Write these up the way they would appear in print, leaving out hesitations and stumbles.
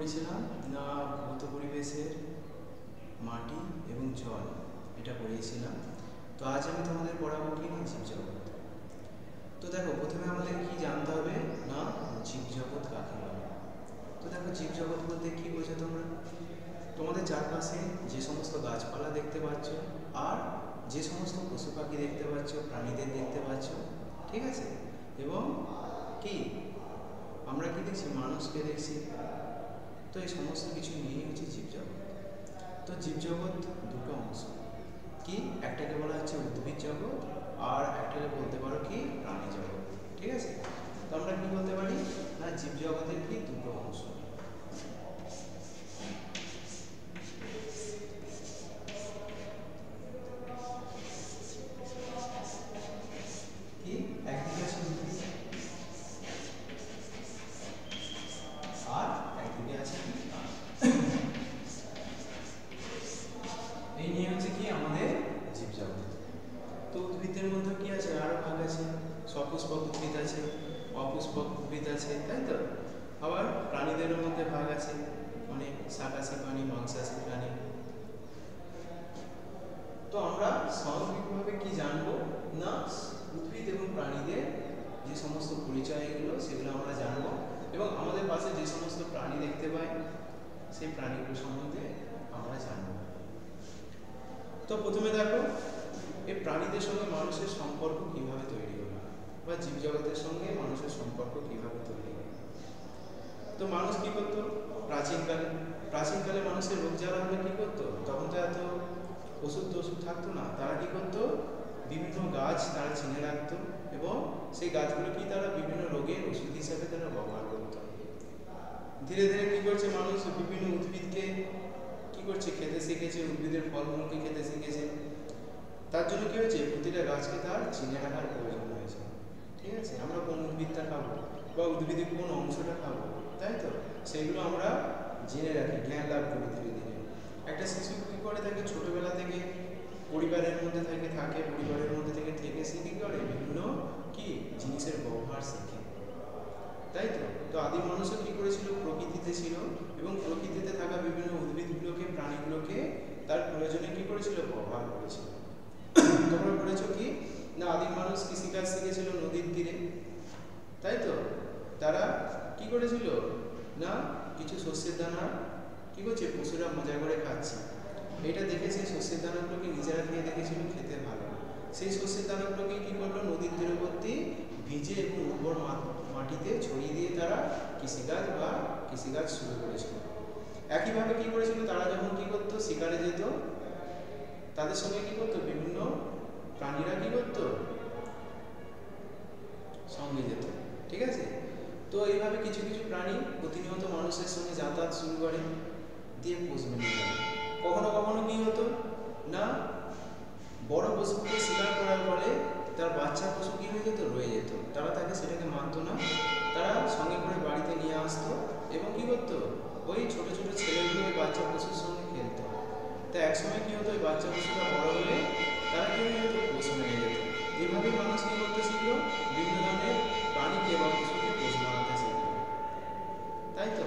পড়িয়েছিলাম না ভৌত পরিবেশের মাটি এবং জল, এটা পড়িয়েছিলাম। তো আজ আমি তোমাদের পড়াবো কি না জীবজগৎ। তো দেখো, প্রথমে আমাদের কি জানতে হবে না জীবজগৎ কাকে বলে। তো দেখো, জীবজগৎ বলতে কি বোঝো তোমরা? তোমাদের চারপাশে যে সমস্ত গাছপালা দেখতে পাচ্ছ আর যে সমস্ত পশু পাখি দেখতে পাচ্ছ, প্রাণীদের দেখতে পাচ্ছ, ঠিক আছে? এবং কি আমরা কি দেখছি? মানুষকে দেখছি। তো এই সমস্ত কিছু নিয়েই হচ্ছে জীবজগৎ। তো জীবজগৎ দুটো অংশ, কি একটাকে বলা হচ্ছে উদ্ভিদ জগৎ আর একটাকে বলতে পারো কি প্রাণী জগৎ, ঠিক আছে? তো আমরা কি বলতে পারি না জীবজগতের কি দুটো অংশ। কি একদিকে আছে উদ্ভিদ আর একদিকে আছে এই নিয়ে হচ্ছে কি আমাদের জীবজগৎ। তো উদ্ভিদের মধ্যে কি আছে? আরো ভাগ আছে, সপুষ্পক উদ্ভিদ আছে, অপুষ্পক উদ্ভিদ আছে, তাই তো? আবার প্রাণীদের মধ্যে ভাগ আছে, মানে শাকাশী প্রাণী, মাংসাশী প্রাণী। তো আমরা সামগ্রিকভাবে কি জানবো না উদ্ভিদ এবং প্রাণীদের যে সমস্ত পরিচয় এগুলো সেগুলো আমরা জানবো, এবং আমাদের পাশে যে সমস্ত প্রাণী দেখতে পাই সেই প্রাণীগুলো সম্বন্ধে আমরা জানবো। তো প্রথমে দেখো, এই প্রাণীদের সঙ্গে মানুষের সম্পর্ক কিভাবে তৈরি হলো, বা জীবজগতের সঙ্গে মানুষের সম্পর্ক কিভাবে তৈরি হলো। তো মানুষ কি করতো প্রাচীনকালে মানুষের রোগ জ্বালা হলে কি করতো? তখন তো এত ওষুধ থাকতো না। তারা কি করতো? বিভিন্ন গাছ তারা চিনে রাখতো এবং সেই গাছগুলো কি তারা বিভিন্ন রোগের ওষুধ হিসাবে তারা ব্যবহার করতো। ধীরে ধীরে কি করছে মানুষ? বিভিন্ন উদ্ভিদকে কি করছে? খেতে শিখেছে, উদ্ভিদের ফলমূলকে খেতে শিখেছে। তার জন্য কি হয়েছে? প্রতিটা গাছকে তার চিনে রাখার প্রয়োজন হয়েছে, ঠিক আছে? আমরা কোন উদ্ভিদটা খাবো বা উদ্ভিদের কোন অংশটা খাবো, তাই তো? সেগুলো আমরা জেনে রাখি, জ্ঞান লাভ করি ধীরে ধীরে। একটা শিশু কি করে থাকে? ছোটবেলা থেকে পরিবারের মধ্যে থাকে পরিবারের মধ্যে থেকে সে কি করে? বিভিন্ন কি জিনিসের ব্যবহার শেখে, তাই তো? তো আদিম মানুষও কি করেছিল? প্রকৃতিতে ছিল এবং প্রকৃতিতে থাকা বিভিন্ন উদ্ভিদগুলোকে, প্রাণীগুলোকে তার প্রয়োজনে কি করেছিল? ব্যবহার করেছিল। তোমরা পড়েছো কি না আদিম মানুষ কৃষিকাজ শিখেছিল নদীর তীরে, তাই তো? তারা কি করেছিল না কিছু শস্যের দানা কি করছে? পশুরা মজা করে খাচ্ছে। এটা দেখে সেই শস্যের দানাগুলোকে নিজেরা খেয়ে দেখেছিল খেতে ভালো। সেই শস্যের দানাগুলোকে কি করলো? নদীর তীরবর্তী ভিজে এবং উর্বর মাটিতে ছড়িয়ে দিয়ে তারা কৃষিকাজ শুরু করেছিল। একইভাবে কি করেছিল? তারা যখন কি করতো? শিকারে যেত, তাদের সঙ্গে কি করতো? বিভিন্ন প্রাণীরা কি করতো? সঙ্গে যেত, ঠিক আছে? তো এইভাবে কিছু কিছু প্রাণী প্রতিনিয়ত মানুষের সঙ্গে যাতায়াত শুরু করে, দিয়ে পোষ মেনে যায়। কখনো কখনো কি হতো না বড় পশুকে শিকার করার ফলে তার বাচ্চা পশু কি হয়ে যেত? রয়ে যেত। তারা তাকে সেটাকে মানতো না, তারা সঙ্গে করে বাড়িতে নিয়ে আসতো এবং কি করতো? ওই ছোট ছোট ছেলেগুলো ওই বাচ্চা পশুর সঙ্গে খেলতো। তা একসময় কি হতো? ওই বাচ্চা পশুটা বড় হলে তারা কি হয়ে যেত? পোষ মেনে যেত। এইভাবে মানুষ কি করতে শিখলো? বিভিন্ন ধরনের প্রাণীকে বা পশুকে পোষ মানাতে শিখলো, তাই তো?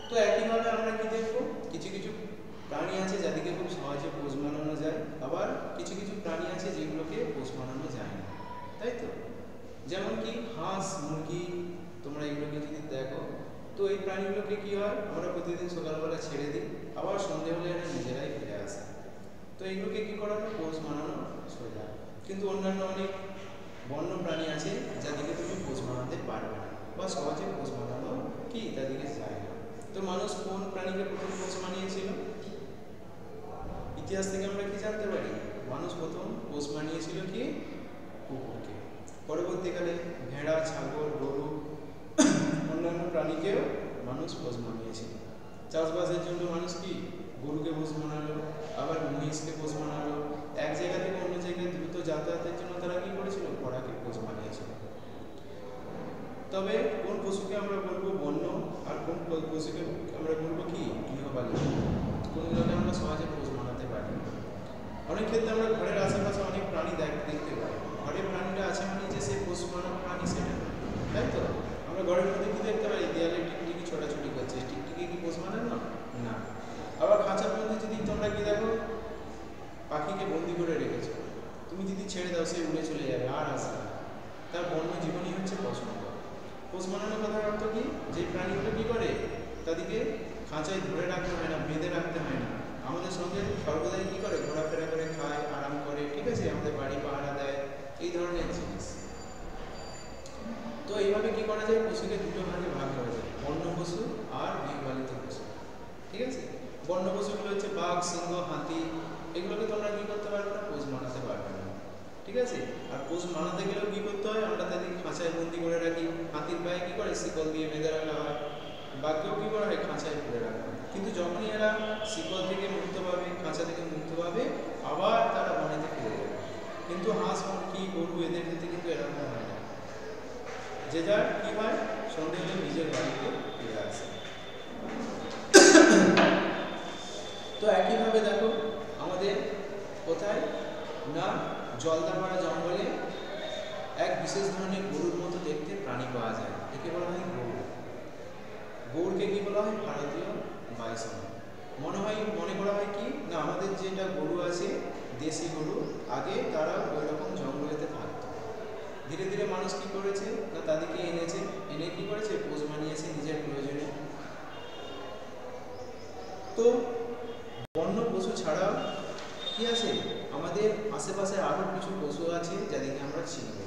তো একইভাবে আমরা কি দেখবো? কিছু কিছু প্রাণী আছে যাদেরকে খুব সহজে পোষ মানানো যায়, আবার কিছু কিছু প্রাণী আছে যেগুলোকে পোষ মানানো যায় না, তাই তো? যেমন কি হাঁস, মুরগি, তোমরা এগুলোকে যদি দেখো, তো এই প্রাণীগুলোকে কি হয়? আমরা প্রতিদিন সকালবেলা ছেড়ে দিই, আবার সন্ধ্যে হলে এরা নিজেরাই ফিরে আসে। তো এইগুলোকে কি করা হয়? পোষ মানানো সোজা। কিন্তু অন্যান্য অনেক বন্য প্রাণী আছে যাদেরকে তুমি পোষ মানাতে পারবে না বা সহজে পোষ মানানো কি তাদেরকে যায় না। তো মানুষ কোন প্রাণীকে প্রথম পোষ মানিয়েছিল? ইতিহাস থেকে আমরা কি জানতে পারি? মানুষ প্রথম পোষ মানিয়েছিল কি? কুকুরকে। পরবর্তীকালে ভেড়া, ছাগল, গরু, অন্যান্য প্রাণীকেও মানুষ পোষ মানিয়েছিল। চাষবাসের জন্য মানুষ কি গরুকে পোষ মানালো, আবার মহিষকে পোষ মানালো। এক জায়গা থেকে অন্য জায়গায় দ্রুত যাতায়াতের জন্য তারা কি করেছিল? ঘোড়াকে পোষ মানিয়েছিল। তবে কোন পশুকে আমরা বলবো বন্য, আর কোন পশুকে আমরা বলবো কি গৃহপালিত? কোনগুলোকে আমরা সহজে পোষ মানাতে পারি? অনেক ক্ষেত্রে আমরা ঘরের আশেপাশে অনেক প্রাণী দেখতে পাই। ঘরের প্রাণীরা আছে মানে যে সে পোষ মানানো প্রাণী সেটা, তাই তো? আমরা ঘরের মধ্যে কি দেখতে পাই? দেয়ালে টিকটিকি, ছোট ছোটাছুটি করছে, টিকটিকি কি পোষ মানে না? না। আবার খাঁচার মধ্যে যদি তোমরা কি দেখো, পাখিকে বন্দি করে রেখেছো, তুমি যদি ছেড়ে দাও সে উড়ে চলে যাবে আর আসবে না। তার বন্য জীবনই হচ্ছে পছন্দ। পোষ মানানোর কথার অর্থ কি, যে প্রাণীগুলো কি করে, তাদেরকে খাঁচায় ধরে রাখতে হয় না, বেঁধে রাখতে হয় না, আমাদের সঙ্গে সর্বদাই কি করে, ঘোরাফেরা করে, খায়, আরাম করে, ঠিক আছে, আমাদের বাড়ি পাহারা দেয়, এই ধরনের জিনিস। তো এইভাবে কি করা যায়, পশুকে দুটো ভাগে ভাগ করা যায়, বন্য পশু আর গৃহপালিত পশু। ঠিক আছে, বন্য পশুগুলো হচ্ছে বাঘ, সিংহ, হাতি, এগুলোকে তোমরা কি করতে পারবে না, পোষ মানাতে পারবে না। ঠিক আছে, আর পোষ মানাতে গেলেও কি করতে হয়, আমরা তাদেরকে খাঁচায় বন্দি করে রাখি। হাতির পায়ে কি করে, শিকল দিয়ে বেঁধে রাখা হয়, বাঘকেও কি করা হয়, খাঁচায় পুরে রাখা হয়। কিন্তু যখনই এরা শিকল থেকে মুক্ত পাবে, খাঁচা থেকে মুক্ত পাবে, আবার তারা বনেতে ফিরে যাবে। কিন্তু হাঁস, মুরগি, গরু, এদের ক্ষেত্রে কিন্তু এরকম হয় না, যে যার কি হয়, সন্ধ্যে হলে নিজের বাড়িতে ফিরে আসে। তো একইভাবে দেখো আমাদের কোথায় না, জলদাপাড়া জঙ্গলে এক বিশেষ ধরনের গরুর মতো দেখতে প্রাণী পাওয়া যায়, একে বলা হয় গৌড়। গৌড়কে কি বলা হয়, ভারতীয় বাইসন। মনে করা হয় কি না, আমাদের যেটা গরু আছে দেশি গরু, আগে তারা ওই রকম জঙ্গলেতে থাকতো। ধীরে ধীরে মানুষ কি করেছে না, তাদেরকে এনে কি করেছে, পোষ মানিয়েছে নিজের প্রয়োজনে। তো বন্য পশু ছাড়াও কি আছে, আমাদের আশেপাশে আরো কিছু পশু আছে যাদেরকে আমরা চিনব।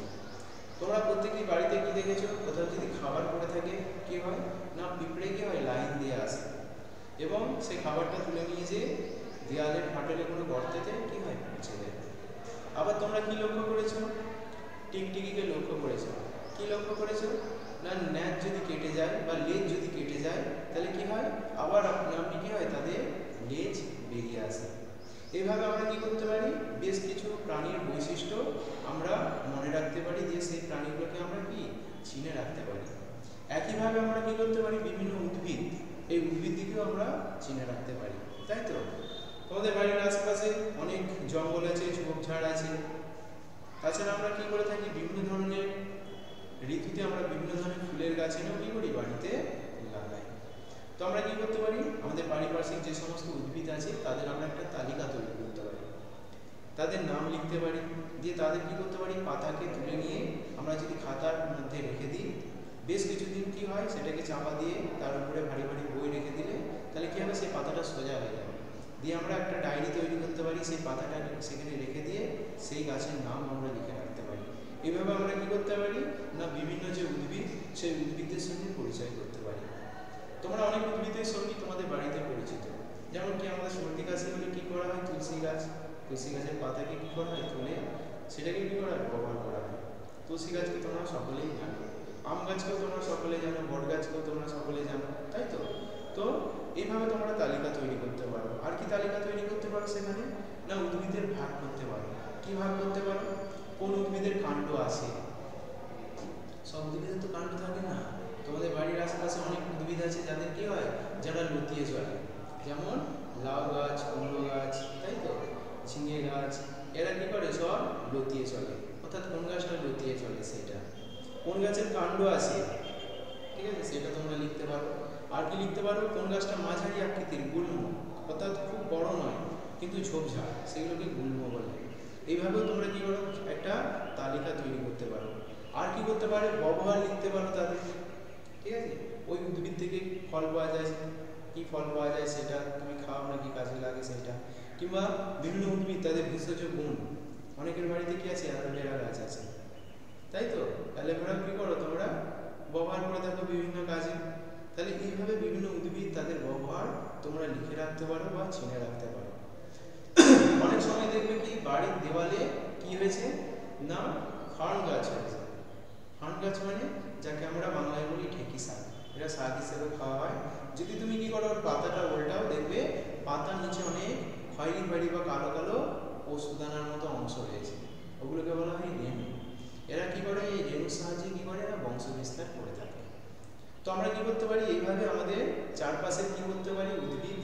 তোমরা প্রত্যেকেই বাড়িতে কি দেখেছো, কোথাও যদি খাবার পড়ে থাকে কি হয় না, পিঁপড়ে কি হয়, লাইন দিয়ে আসে এবং সেই খাবারটা তুলে নিয়ে যেয়ে দেয়ালের ফাটলে কোনো গর্তেতে কি হয়, পৌঁছে দেয়। আবার তোমরা কি লক্ষ্য করেছো, টিকটিকিকে লক্ষ্য করেছো। কি লক্ষ্য করেছো না, ন্যাজ যদি কেটে যায় বা লেজ যদি কেটে যায়, তাহলে কি হয়, আবার আপনি কি হয়, তাদের লেজ বেরিয়ে আসে। এইভাবে আমরা কি করতে পারি, বেশ কিছু প্রাণীর বৈশিষ্ট্য আমরা মনে রাখতে পারি, যে সেই প্রাণীগুলোকে আমরা কি চিনে রাখতে পারি। একইভাবে আমরা কি করতে পারি, বিভিন্ন উদ্ভিদ, এই উদ্ভিদটিকেও আমরা চিনে রাখতে পারি, তাই তো। তোমাদের বাড়ির আশেপাশে অনেক জঙ্গল আছে, ঝোপঝাড় আছে। তাছাড়া আমরা কি করে থাকি, বিভিন্ন ধরনের ঋতুতে আমরা বিভিন্ন ধরনের ফুলের গাছ এনেও কি করি, বাড়িতে লাগাই। তো আমরা কি করতে পারি, আমাদের পারিপার্শ্বিক যে সমস্ত উদ্ভিদ আছে তাদের আমরা একটা তালিকা তৈরি করতে পারি, তাদের নাম লিখতে পারি, দিয়ে তাদের কি করতে পারি, পাতাকে তুলে নিয়ে আমরা যদি খাতার মধ্যে রেখে দিই, বেশ কিছুদিন কি হয়, সেটাকে চাপা দিয়ে তার উপরে ভারী ভারী বই রেখে দিলে তাহলে কি হবে, সেই পাতাটা সোজা হয়ে যাবে। দিয়ে আমরা একটা ডায়েরি তৈরি করতে পারি, সেই পাতাটা সেখানে রেখে দিয়ে সেই গাছের নাম আমরা লিখে রাখতে পারি। এইভাবে আমরা কি করতে পারি না, বিভিন্ন যে উদ্ভিদ, সেই উদ্ভিদের সঙ্গে পরিচয় করতে পারি। তোমরা অনেক উদ্ভিদের সঙ্গে তোমাদের বাড়িতে পরিচিত, যেমন কি আমাদের সর্দি কাশি হলে কি করা হয়, তুলসী গাছের পাতাকে কি করা হয়, তুলে সেটাকে কি করা হয়, ব্যবহার করা হয়। তুলসী গাছকে তোমরা সকলেই জানো, আম গাছকেও তোমরা সকলে জানো, বট গাছকেও তোমরা সকলে জানো, তাই তো। তো এইভাবে তোমরা তালিকা তৈরি করতে পারো। আর কি তালিকা তৈরি করতে পারো সেখানে না, উদ্ভিদের ভাগ করতে পারো। কি ভাগ করতে পারো, কোন উদ্ভিদের কাণ্ড আছে, সব উদ্ভিদের তো কাণ্ড থাকে না। তোমাদের বাড়ির আশেপাশে অনেক উদ্ভিদ আছে যাদের কি হয়, যারা লতিয়ে চলে, যেমন লাউ গাছ, কুমড়ো গাছ, তাই তো, ঝিঙে গাছ, এরা কি করে, সব লতিয়ে চলে। অর্থাৎ কোন গাছটা লতিয়ে চলে, সেটা কোন গাছের কাণ্ড আছে, ঠিক আছে, সেটা তোমরা লিখতে পারো। আর কি লিখতে পারো, কোন গাছটা মাঝারি আকৃতির, গুল্ম, অর্থাৎ খুব বড় নয় কিন্তু ঝোপঝাড়, সেগুলোকে গুল্ম বলে। এইভাবেও তোমরা কি করো, একটা তালিকা তৈরি করতে পারো। আর কি করতে পারে, ব্যবহার লিখতে পারো তাদের, ঠিক আছে, ওই উদ্ভিদ থেকে ফল পাওয়া যায়, কি ফল পাওয়া যায় সেটা তুমি খাও নাকি কাজে লাগে সেটা, কিংবা বিভিন্ন উদ্ভিদ তাদের ভেষজ গুণ। অনেকের বাড়িতে কি আছে, অ্যালোভেরা গাছ আছে, তাই তো, অ্যালোভেরা কি করো তোমরা, ব্যবহার করে থাকো বিভিন্ন কাজে। তাহলে এইভাবে বিভিন্ন উদ্ভিদ, তাদের ব্যবহার তোমরা লিখে রাখতে পারো বা চিনে রাখতে পারো। অনেক সময় দেখবে কি বাড়ির দেওয়ালে কি হয়েছে না, ফার্ন গাছ হয়েছে। ফার্ন গাছ মানে যাকে আমরা বাংলায় বলি ঢেঁকি শাক, এটা শাক হিসেবে খাওয়া হয়। যদি তুমি কি করো, পাতাটা উল্টাও, দেখবে পাতার নিচে অনেক খয়েরি খয়েরি বা কালো কালো ওষুদানার মতো অংশ রয়েছে, ওগুলোকে বলা হয় রেণু। এরা কি করে, এই রেণুর সাহায্যে কি করে, বংশ বিস্তার করে থাকে। তো আমরা কি করতে পারি, এইভাবে আমাদের চারপাশে কি করতে পারি, উদ্ভিদ,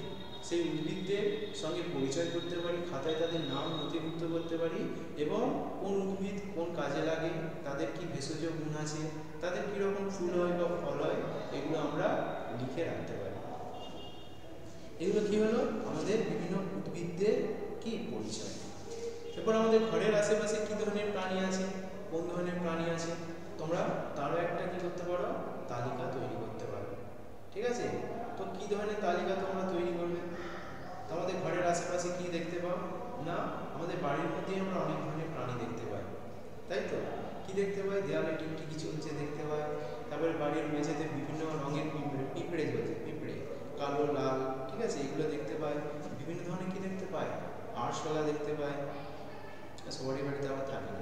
সেই উদ্ভিদদের সঙ্গে পরিচয় করতে পারি, খাতায় তাদের নাম নথিভুক্ত করতে পারি এবং কোন উদ্ভিদ কোন কাজে লাগে, তাদের কি ভেষজ গুণ আছে, তাদের কীরকম ফুল হয় বা ফল হয়, এগুলো আমরা লিখে রাখতে পারি। এগুলো কি হলো আমাদের বিভিন্ন উদ্ভিদদের কি পরিচয়। এরপর আমাদের ঘরের আশেপাশে কি ধরনের প্রাণী আছে, কোন ধরনের প্রাণী আছে, তোমরা তারও একটা কি করতে পারো, তালিকা তৈরি করতে পারো। ঠিক আছে, তো কি ধরনের তালিকা তোমরা তৈরি করবে? আমাদের ঘরের আশেপাশে কি দেখতে পাও না, আমাদের বাড়ির মধ্যেই আমরা অনেক ধরনের প্রাণী দেখতে পাই, তাই তো? কি দেখতে পাই, দেওয়ালে টিকটিকি চলছে দেখতে পাই, তারপরে বাড়ির মেঝেতে বিভিন্ন রঙের পিঁপড়ে চলছে, পিঁপড়ে কালো লাল, ঠিক আছে, এগুলো দেখতে পাই। বিভিন্ন ধরনের কি দেখতে পাই, আরশোলা দেখতে পাই, সবারই বাড়িতে আবার থাকে না।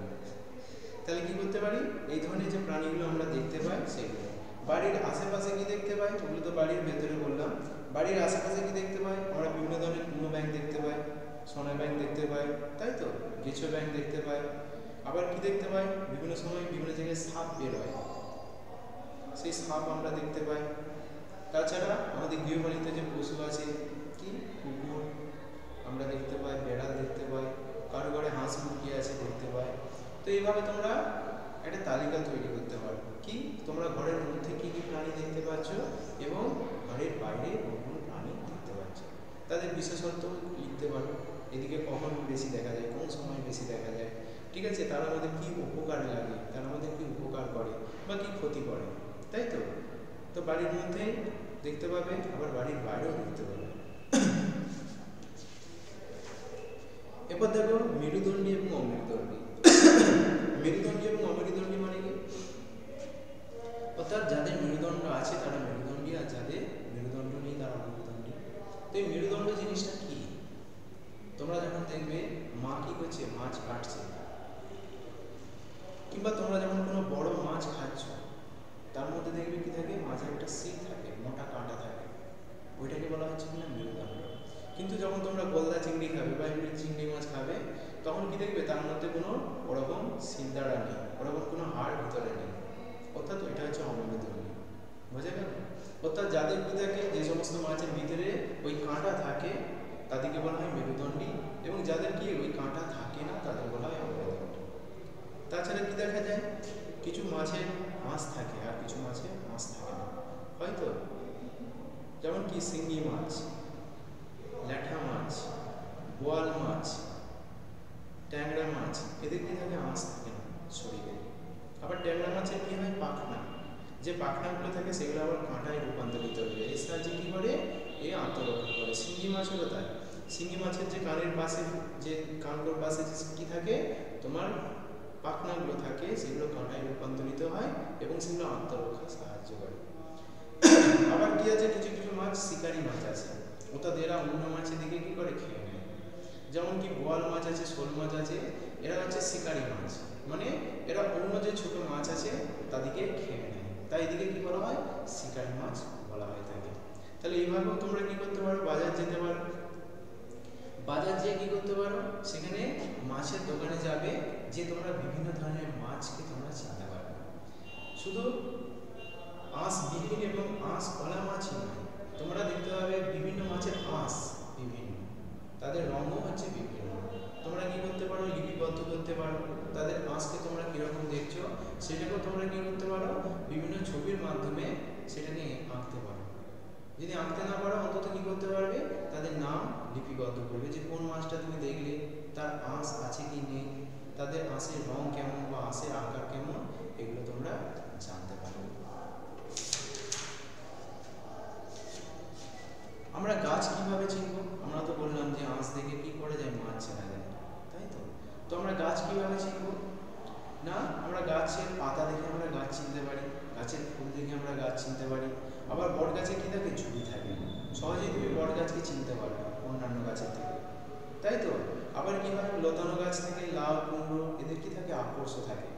তাহলে কি করতে পারি, এই ধরনের যে প্রাণীগুলো আমরা দেখতে পাই সেগুলো। বাড়ির আশেপাশে কি দেখতে পাই, ওগুলো তো বাড়ির ভেতরে বললাম। বাড়ির আশেপাশে কি দেখতে পাই, আমরা বিভিন্ন ধরনের কুনো ব্যাঙ দেখতে পাই, সোনা ব্যাঙ দেখতে পাই, তাই তো, গেছো ব্যাঙ দেখতে পাই। আবার কি দেখতে পাই, বিভিন্ন সময় বিভিন্ন জায়গায় সাপ বের হয়, সেই সাপ আমরা দেখতে পাই। তাছাড়া আমাদের গৃহপালিত যে পশু আছে, কি কুকুর আমরা দেখতে পাই, বেড়াল দেখতে পাই, কারো ঘরে হাঁস মুরগি আছে দেখতে পাই। তো এইভাবে তোমরা একটা তালিকা তৈরি করতে পারো, কি তোমরা ঘরের মধ্যে কি কি প্রাণী দেখতে পাচ্ছ এবং ঘরের বাইরে কোন কোন প্রাণী দেখতে পাচ্ছ, তাদের বিশেষত্ব লিখতে পারো। এদিকে কখন বেশি দেখা যায়, কোন সময় বেশি দেখা যায়, ঠিক আছে, তারা আমাদের কি উপকার লাগে, তারা আমাদের কি উপকার করে বা কি ক্ষতি করে, তাই তো? তো বাড়ির মধ্যে দেখতে পাবে, আবার বাড়ির বাইরেও দেখতে পাবে। এরপর দেখো মেরুদণ্ডী এবং অমেরুদণ্ডী। মেরুদণ্ডী এবং অমেরুদণ্ডী মানে কি, অর্থাৎ যাদের মেরুদণ্ড আছে তারা মেরুদণ্ডী, আর যাদের মেরুদণ্ড নেই তারা অমেরুদণ্ডী। তো এই মেরুদণ্ড জিনিসটা কি, তোমরা যখন দেখবে মা কি করছে, মাছ কাটছে, কিংবা তোমরা যখন কোনো বড় মাছ খাচ্ছ, তার মধ্যে দেখবে কি থাকে, মাছের একটা শিক থাকে, মোটা কাঁটা থাকে, ওইটাকে বলা হচ্ছে কিনা মেরুদণ্ড। কিন্তু যখন তোমরা গলদা চিংড়ি খাবে বা এমনি চিংড়ি মাছ খাবে, তখন কি দেখবে তার মধ্যে কোনো ওরকম শিলদাঁড়া নেই, ওরকম কোনো হাড় ভিতরে নেই, অর্থাৎ ওইটা হচ্ছে অমেরুদণ্ডী। বোঝা গেল? অর্থাৎ যাদের কি থাকে, যে সমস্ত মাছের ভিতরে ওই কাঁটা থাকে তাদেরকে বলা হয় মেরুদণ্ডী, এবং যাদের কি ওই কাঁটা থাকে না তাদের বলা হয় অমেরুদণ্ডী। তাছাড়া কি দেখা যায়, কিছু মাছের আঁশ থাকে আর কিছু মাছের আঁশ থাকে না, হয়তো যেমন কি শিঙি মাছ, ল্যাঠা মাছ, বোয়াল মাছ, ট্যাংরা মাছ, এদের কি থাকে, আঁশ থাকে না শরীরে। আবার ট্যাংরা মাছের কি হয়, পাখনা, যে পাখনাগুলো থাকে সেগুলো আবার কাঁটায় রূপান্তরিত হয়ে যায়, এর সাহায্যে কি করে, এ আত্মরক্ষা করে। শিঙি মাছেরও তাই, শিঙি মাছের যে কানের পাশে, যে কানকোর পাশে যে কি থাকে, তোমার পাখনাগুলো থাকে, সেগুলো কাঁটায় রূপান্তরিত হয় এবং সেগুলো আত্মরক্ষা সাহায্য করে। আবার কি আছে, কিছু কিছু মাছ শিকারি মাছ আছে, অর্থাৎ এরা অন্য মাছের দিকে কি করে, খেয়ে নেয়। যেমন কি বোয়াল মাছ আছে, শোল মাছ আছে, এরা হচ্ছে শিকারি মাছ, মানে এরা অন্য যে ছোট মাছ আছে তাদেরকে খেয়ে নেয়, তাই এদিকে কি বলা হয়, শিকারি মাছ বলা হয় থাকে। তাহলে এইভাবেও তোমরা কি করতে পারো, বাজার যেতে পারো, বাজার যেয়ে কি করতে পারো, সেখানে মাছের দোকানে যাবে, যে তোমরা বিভিন্ন ধরনের মাছকে তোমরা চিনতে পারবে। শুধু আঁশবিহীন এবং আঁশওয়ালা মাছই নয়, তোমরা দেখতে পাবে বিভিন্ন মাছের আঁশ বিভিন্ন, তাদের রঙও হচ্ছে বিভিন্ন। তোমরা কি করতে পারো, লিপিবদ্ধ করতে পারো, তাদের আঁশকে তোমরা কীরকম দেখছো সেটাকেও তোমরা কি করতে পারো, বিভিন্ন ছবির মাধ্যমে সেটাকে আঁকতে পারো। যদি আঁকতে না পারো, অন্তত কি করতে পারবে, তাদের নাম লিপিবদ্ধ করবে, যে কোন মাছটা তুমি দেখলে তার আঁশ আছে কি নেই, তাদের আঁশের রং কেমন বা আঁশের আকার কেমন, এগুলো তোমরা জানতে পারবে। আমরা গাছ কিভাবে চিনব, আমরা তো বললাম যে আঁশ দেখে কি করে যায়, মাছ চেনা যায়, তাই তো? তো আমরা গাছ কিভাবে চিনব না, আমরা গাছের পাতা দেখে আমরা গাছ চিনতে পারি, গাছের ফুল দেখে আমরা গাছ চিনতে পারি। আবার বট গাছে কি থাকে, ঝুড়ি থাকে, সহজেই তুমি বট গাছকে চিনতে পারবে অন্যান্য গাছের থেকে, তাই তো? আবার কি হয়, লতানো গাছ থেকে লাউ কুমড়ো, এদের কি থাকে, আকর্ষ থাকে।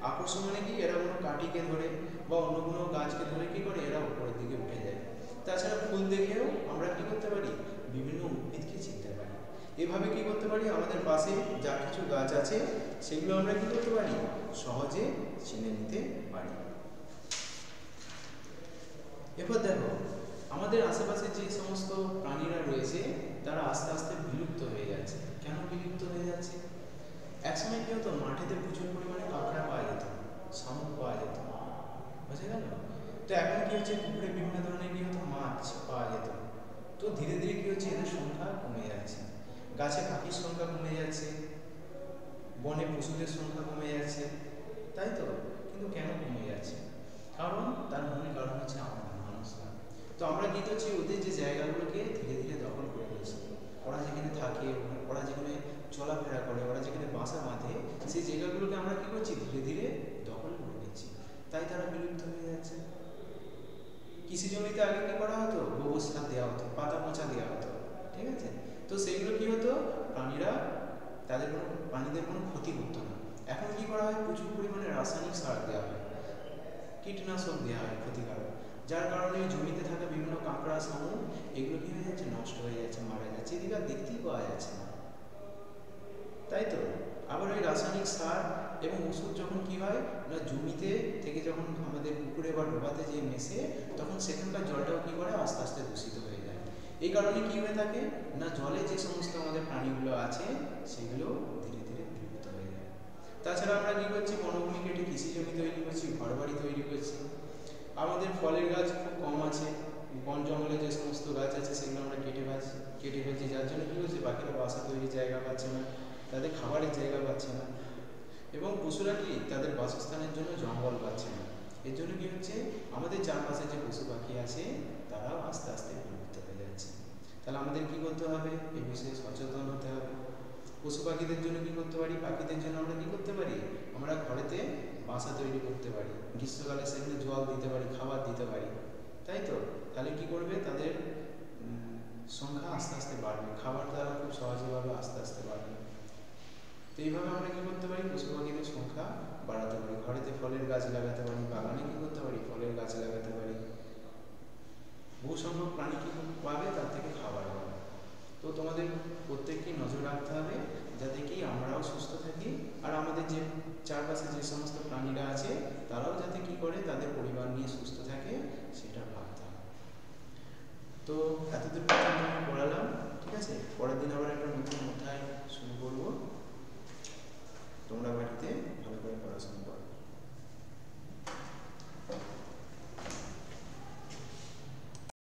আকর্ষ মানে কি, এরা কোনো কাঠিকে ধরে বা অন্য কোনো গাছকে ধরে কি করে, এরা উপরের দিকে উঠে যায়। তাছাড়া ফুল দেখেও আমরা কি করতে পারি, বিভিন্ন উদ্ভিদকে চিনতে পারি। এভাবে কি করতে পারি, আমাদের পাশে যা কিছু গাছ আছে সেগুলো আমরা কি করতে পারি, সহজে চিনে নিতে পারি। এরপর দেখো, আমাদের আশেপাশে যে সমস্ত প্রাণীরা রয়েছে তারা আস্তে আস্তে বিলুপ্ত হয়ে যাচ্ছে। কেন বিলুপ্ত হয়ে যাচ্ছে, একসময় কি হতো, মাঠেতে প্রচুর পরিমাণে কাঁকড়া পাওয়া যেত, শামুক পাওয়া যেত, বুঝে গেল? তো এখন কি হচ্ছে, পুকুরে বিভিন্ন ধরনের কি হতো, মাছ পাওয়া যেত। তো ধীরে ধীরে কি হচ্ছে, এদের সংখ্যা কমে যাচ্ছে, গাছে পাখির সংখ্যা কমে যাচ্ছে, বনে পশুদের সংখ্যা কমে যাচ্ছে, তাই তো? কিন্তু কেন কমে যাচ্ছে? কারণ তার মূল কারণ হচ্ছে আমরা মানুষরা। তো আমরা কি করছি, ওদের যে জায়গাগুলোকে ধীরে ধীরে দখল করে নিচ্ছি। ওরা যেখানে থাকে, ওরা যেখানে চলাফেরা করে, ওরা যেখানে বাসা বাঁধে, সেই জায়গাগুলোকে আমরা কি করছি, ধীরে ধীরে দখল করে নিচ্ছি। তাই তারা বিলুপ্ত হয়ে যাচ্ছে। কৃষি জমিতে আগে কি করা হতো, গোবর সার দেওয়া হতো, পাতা পচা দেওয়া হতো, ঠিক আছে? তো সেগুলো কি হতো, প্রাণীদের কোনো ক্ষতি করতো না। এখন কি করা হয়, প্রচুর পরিমাণে রাসায়নিক সার দেওয়া হয়, কীটনাশক দেওয়া হয় ক্ষতিকারক, যার কারণে জমিতে থাকা বিভিন্ন কাঁকড়া, শামুক এগুলো কি হয়ে যাচ্ছে, নষ্ট হয়ে যাচ্ছে, মারা যাচ্ছে, এদিকে আর দেখতেই পাওয়া যাচ্ছে না, তাই তো? আবার ওই রাসায়নিক সার এবং ওষুধ যখন কি হয় না, জমিতে থেকে যখন আমাদের পুকুরে বা ডোবাতে যে মেশে, তখন সেখানকার জলটাও কি করে, আস্তে আস্তে দূষিত হয়ে যায়। এই কারণে কি হয়ে থাকে না, জলে যে সমস্ত আমাদের প্রাণীগুলো আছে সেগুলো ধীরে ধীরে বিলুপ্ত হয়ে যায়। তাছাড়া আমরা কি করছি, বনভূমি কেটে কৃষি জমি তৈরি করছি, ঘরবাড়ি তৈরি করছি। আমাদের ফলের গাছ খুব কম আছে, বন জঙ্গলে যে সমস্ত গাছ আছে সেগুলো আমরা কেটে ফেলছি, যার জন্য কি হচ্ছে, পাখিরা বাসা তৈরির জায়গা পাচ্ছে না, তাদের খাবারের জায়গা পাচ্ছে না, এবং পশুরা কি তাদের বাসস্থানের জন্য জঙ্গল পাচ্ছে না। এর জন্য কি হচ্ছে, আমাদের চারপাশে যে পশু পাখি আছে তারাও আস্তে আস্তে বিলুপ্ত হয়ে যাচ্ছে। তাহলে আমাদের কি করতে হবে, এই বিষয়ে সচেতন হতে হবে। পশু পাখিদের জন্য কি করতে পারি, পাখিদের জন্য আমরা কি করতে পারি, আমরা ঘরেতে বাসা তৈরি করতে পারি, গ্রীষ্মকালে সেখানে জল দিতে পারি, খাবার দিতে পারি, তাই তো? তাহলে কি করবে, তাদের সংখ্যা আস্তে আস্তে বাড়বে, খাবার তারা খুব সহজভাবে আস্তে আস্তে বাড়বে। তো এইভাবে আমরা কি করতে পারি, পশু পাখিদের সংখ্যা বাড়াতে পারি, ঘরেতে ফলের গাছ লাগাতে পারি, বাগানে কি করতে পারি, ফলের গাছ লাগাতে পারি, বহু সংখ্যক প্রাণী কি পাবে, তার থেকে খাবার পাবে। তো তোমাদের প্রত্যেককে নজর রাখতে হবে যাতে কি আমরাও সুস্থ থাকি, আর আমাদের যে চারপাশে যে সমস্ত প্রাণীরা আছে তারাও যাতে কি করে, তাদের পরিবার নিয়ে সুস্থ থাকে, সেটা ভাবতে হবে। তো এতদূর পর্যন্ত আমি পড়ালাম, ঠিক আছে? পরের দিন আবার একটা নতুন অধ্যায়